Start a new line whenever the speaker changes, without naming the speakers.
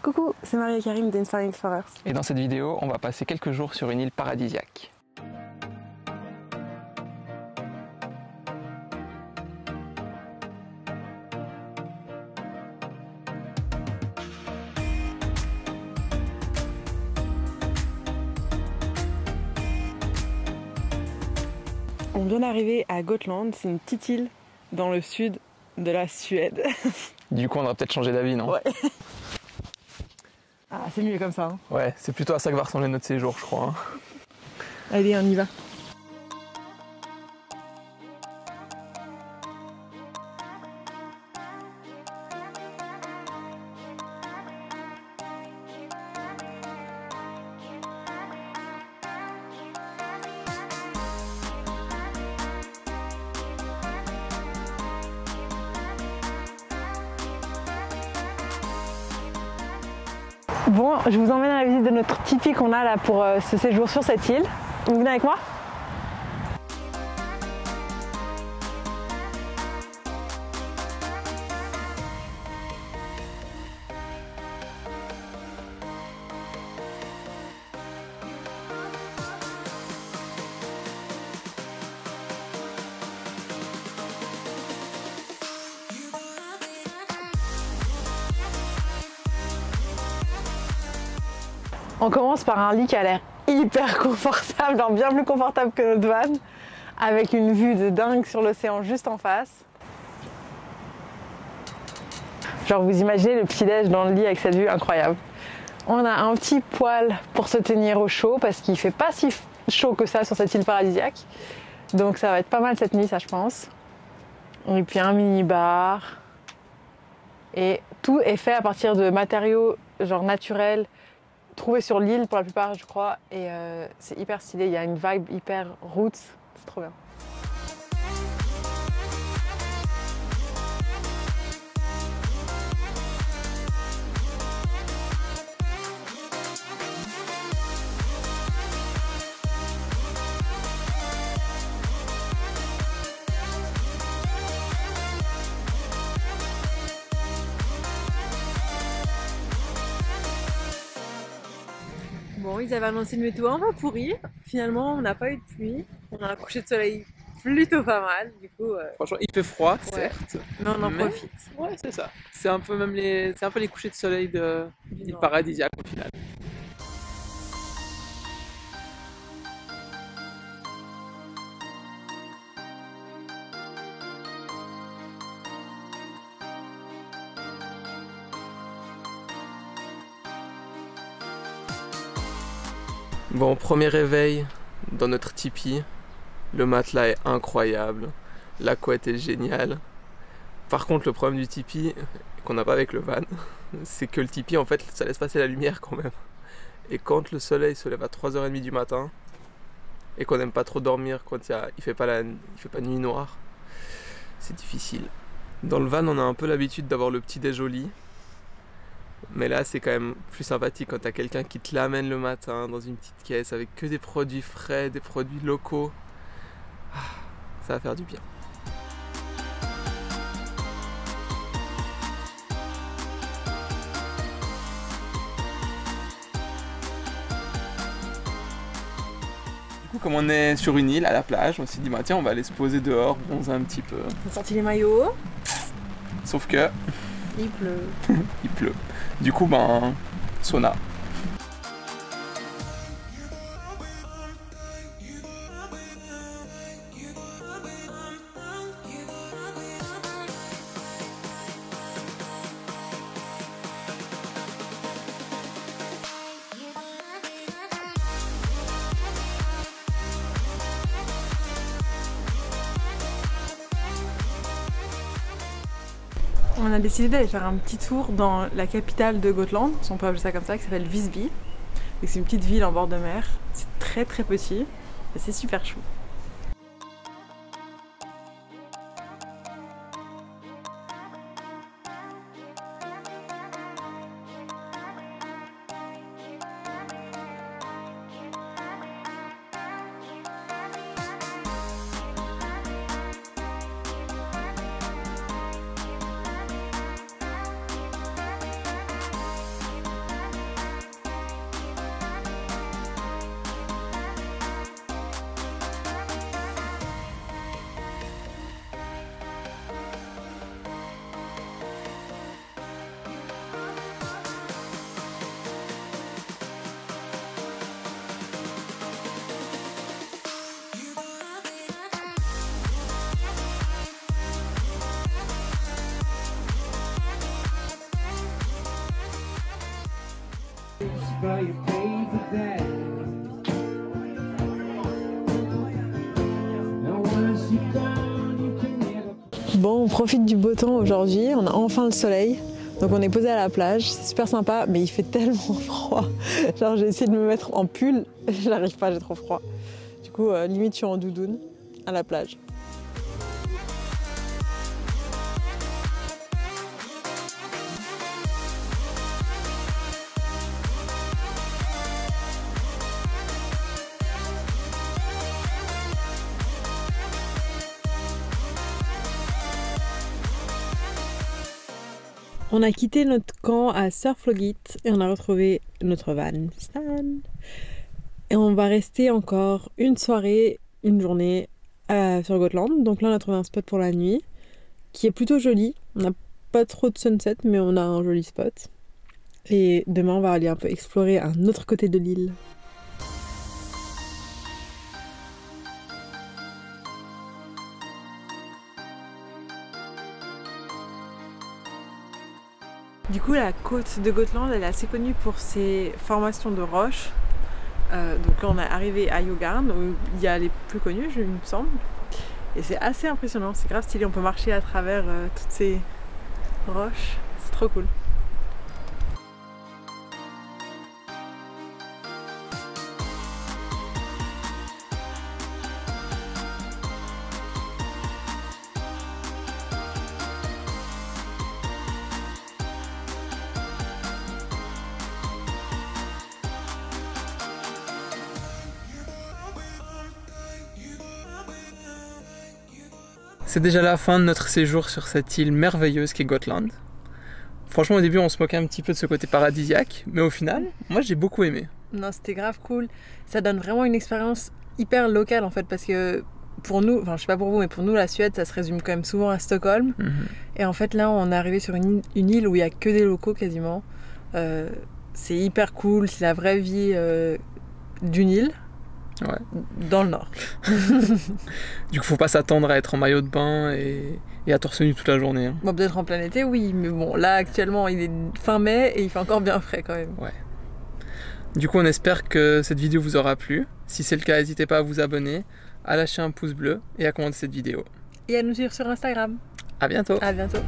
Coucou, c'est Marie et Karim d'Inspiring Explorers.
Et dans cette vidéo, on va passer quelques jours sur une île paradisiaque.
On vient d'arriver à Gotland, c'est une petite île dans le sud de la Suède.
Du coup, on aurait peut-être changé d'avis, non?
Ouais. Ah, c'est mieux comme ça. Hein.
Ouais, c'est plutôt à ça que va ressembler notre séjour, je crois. Hein.
Allez, on y va. Bon, je vous emmène à la visite de notre tipi qu'on a là pour ce séjour sur cette île. Vous venez avec moi? On commence par un lit qui a l'air hyper confortable, genre bien plus confortable que notre van, avec une vue de dingue sur l'océan juste en face. Genre vous imaginez le petit-déj dans le lit avec cette vue incroyable. On a un petit poêle pour se tenir au chaud parce qu'il fait pas si chaud que ça sur cette île paradisiaque. Donc ça va être pas mal cette nuit, ça je pense. Et puis un mini-bar. Et tout est fait à partir de matériaux genre naturels, trouvés sur l'île pour la plupart je crois, et c'est hyper stylé, il y a une vibe hyper roots, c'est trop bien. Bon, ils avaient annoncé une météo un peu pourrie. Finalement, on n'a pas eu de pluie. On a un coucher de soleil plutôt pas mal. Du coup,
Franchement, il fait froid,
ouais.
certes.
Mais on en profite.
Ouais, c'est ça. C'est un peu même c'est un peu les couchers de soleil de l'île paradisiaque au final. Bon, premier réveil dans notre tipi. Le matelas est incroyable. La couette est géniale. Par contre, le problème du tipi, qu'on n'a pas avec le van, c'est que le tipi, en fait, ça laisse passer la lumière quand même. Et quand le soleil se lève à 3h30 du matin, et qu'on n'aime pas trop dormir quand il fait pas nuit noire, c'est difficile. Dans le van, on a un peu l'habitude d'avoir le petit déj au lit. Mais là, c'est quand même plus sympathique quand t'as quelqu'un qui te l'amène le matin dans une petite caisse avec que des produits frais, des produits locaux. Ah, ça va faire du bien. Du coup, comme on est sur une île à la plage, on s'est dit, bah, tiens, on va aller se poser dehors, bronzer un petit peu.
On a sorti les maillots.
Sauf que...
il pleut.
il pleut. Du coup, ben, sauna.
On a décidé d'aller faire un petit tour dans la capitale de Gotland, si on peut appeler ça comme ça, qui s'appelle Visby. C'est une petite ville en bord de mer, c'est très très petit et c'est super chou. Bon, on profite du beau temps aujourd'hui, on a enfin le soleil. Donc on est posé à la plage, c'est super sympa, mais il fait tellement froid. Genre j'ai essayé de me mettre en pull, j'arrive pas, j'ai trop froid. Du coup, limite je suis en doudoune à la plage. On a quitté notre camp à Surflogit et on a retrouvé notre van Stan. Et on va rester encore une soirée, une journée sur Gotland. Donc là on a trouvé un spot pour la nuit qui est plutôt joli. On n'a pas trop de sunset mais on a un joli spot. Et demain on va aller un peu explorer un autre côté de l'île. Du coup, la côte de Gotland, elle est assez connue pour ses formations de roches. Donc là, on est arrivé à Djurgården, où il y a les plus connus, il me semble. Et c'est assez impressionnant, c'est grave stylé, on peut marcher à travers toutes ces roches. C'est trop cool.
C'est déjà la fin de notre séjour sur cette île merveilleuse qu'est Gotland. Franchement, au début, on se moquait un petit peu de ce côté paradisiaque, mais au final, moi j'ai beaucoup aimé.
Non, c'était grave cool. Ça donne vraiment une expérience hyper locale en fait, parce que pour nous, enfin je sais pas pour vous, mais pour nous, la Suède, ça se résume quand même souvent à Stockholm. Et en fait, là, on est arrivé sur une île où il y a que des locaux quasiment. C'est hyper cool, c'est la vraie vie d'une île.
Ouais.
Dans le nord.
Du coup, faut pas s'attendre à être en maillot de bain et à torse nu toute la journée. Hein.
Bon, peut-être en plein été, oui, mais bon, là actuellement il est fin mai et il fait encore bien frais quand même.
Ouais. Du coup, on espère que cette vidéo vous aura plu. Si c'est le cas, n'hésitez pas à vous abonner, à lâcher un pouce bleu et à commenter cette vidéo.
Et à nous suivre sur Instagram.
À bientôt.
À bientôt.